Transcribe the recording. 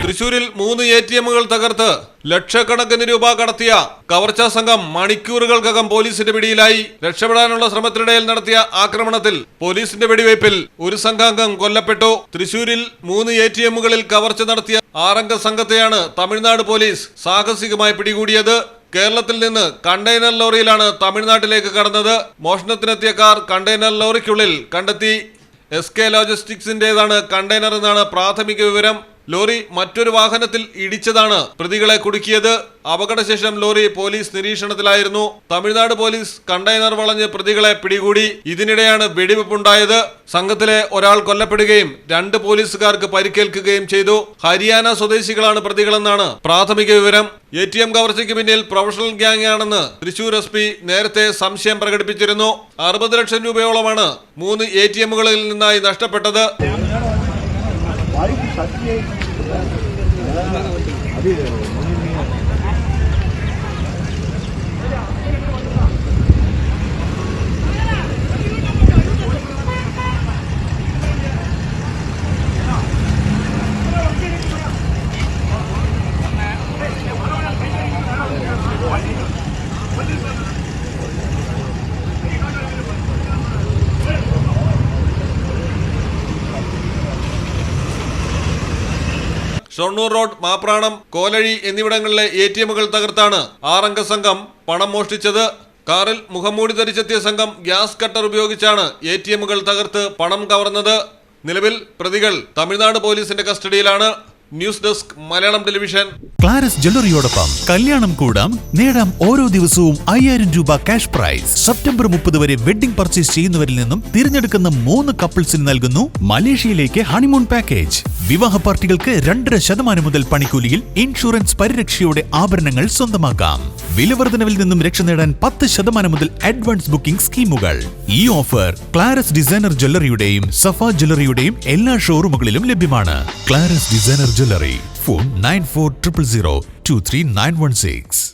തൃശൂരിൽ 3 ATMകൾ തകർത്ത് ലക്ഷക്കണക്കിന് രൂപ കടത്തിയ കവർച്ചാ സംഘം മണിക്കൂറുകൾക്കകം പോലീസിന്റെ പിടിയിലായി. രക്ഷപ്പെടാനുള്ള ശ്രമത്തിനിടയിൽ നടത്തിയ ആക്രമണത്തിൽ പോലീസിന്റെ വെടിവയ്പിൽ ഒരു സംഘാംഗം കൊല്ലപ്പെട്ടു. തൃശൂരിൽ 3 ATMകളിൽ കവർച്ച നടത്തിയ 6 അംഗ സംഘത്തെയാണ് തമിഴ്നാട് പോലീസ് സാഹസികമായി പിടികൂടിയത്. കേരളത്തിൽ നിന്ന് കണ്ടെയ്നർ ലോറിയിലാണ് തമിഴ്നാട്ടിലേക്ക് കടന്നത്. മോഷണത്തിനെത്തിയ കാർ കണ്ടെയ്നർ ലോറിക്കുള്ളിൽ കണ്ടെത്തി. SK ലോജിസ്റ്റിക്സിന്റേതാണ് കണ്ടെയ്നർ എന്നാണ് പ്രാഥമിക വിവരം. ലോറി മറ്റൊരു വാഹനത്തിൽ ഇടിച്ചതാണ് പ്രതികളെ കുടുക്കിയത്. അപകടശേഷം ലോറി പോലീസ് നിരീക്ഷണത്തിലായിരുന്നു. തമിഴ്നാട് പോലീസ് കണ്ടെയ്നർ വളഞ്ഞ് പ്രതികളെ പിടികൂടി. ഇതിനിടെയാണ് വെടിവെപ്പുണ്ടായത്. സംഘത്തിലെ ഒരാൾ കൊല്ലപ്പെടുകയും 2 പോലീസുകാർക്ക് പരിക്കേൽക്കുകയും ചെയ്തു. ഹരിയാന സ്വദേശികളാണ് പ്രതികളെന്നാണ് പ്രാഥമിക വിവരം. ATM കവർച്ചയ്ക്ക് പിന്നിൽ പ്രൊഫഷണൽ ഗ്യാങ് ആണെന്ന് തൃശൂർ SP നേരത്തെ സംശയം പ്രകടിപ്പിച്ചിരുന്നു. 60 ലക്ഷം രൂപയോളമാണ് 3 ATMകളിൽ നിന്നായി നഷ്ടപ്പെട്ടത്. ഷൊർണൂർ റോഡ്, മാപ്രാണം, കോലഴി എന്നിവിടങ്ങളിലെ ATMകൾ തകർത്താണ് 6 അംഗ സംഘം പണം മോഷ്ടിച്ചത്. കാറിൽ മുഖംമൂടി ധരിച്ചെത്തിയ സംഘം ഗ്യാസ് കട്ടർ ഉപയോഗിച്ചാണ് ATMകൾ തകർത്ത് പണം കവർന്നത്. നിലവിൽ പ്രതികൾ തമിഴ്നാട് പോലീസിന്റെ കസ്റ്റഡിയിലാണ്. News desk, Malayalam television. ക്ലാരസ് ജ്വല്ലറിയോടൊപ്പം കല്യാണം കൂടാം, നേടാം ഓരോ ദിവസവും 5000 രൂപ ക്യാഷ് പ്രൈസ്. സെപ്റ്റംബർ 30 വരെ വെഡിംഗ് പർച്ചേസ് ചെയ്യുന്നവരിൽ നിന്നും തിരഞ്ഞെടുക്കുന്ന 3 കപ്പിൾസിന് നൽകുന്നു മലേഷ്യയിലേക്ക് ഹണിമൂൺ പാക്കേജ്. വിവാഹ പാർട്ടികൾക്ക് 2.5% മുതൽ പണിക്കൂലിയിൽ ഇൻഷുറൻസ് പരിരക്ഷയോടെ ആഭരണങ്ങൾ സ്വന്തമാക്കാം. വിലവർദ്ധനവിൽ നിന്നും രക്ഷ നേടാൻ 10% മുതൽ അഡ്വാൻസ് ബുക്കിംഗ് സ്കീമുകൾ. ഈ ഓഫർ ക്ലാരസ് ഡിസൈനർ ജ്വല്ലറിയുടെയും സഫ ജ്വല്ലറിയുടെയും എല്ലാ ഷോറൂമുകളിലും ലഭ്യമാണ്. ക്ലാരസ് ഡിസൈനർ ജ്വല്ലറി. ഫോൺ 9400023916.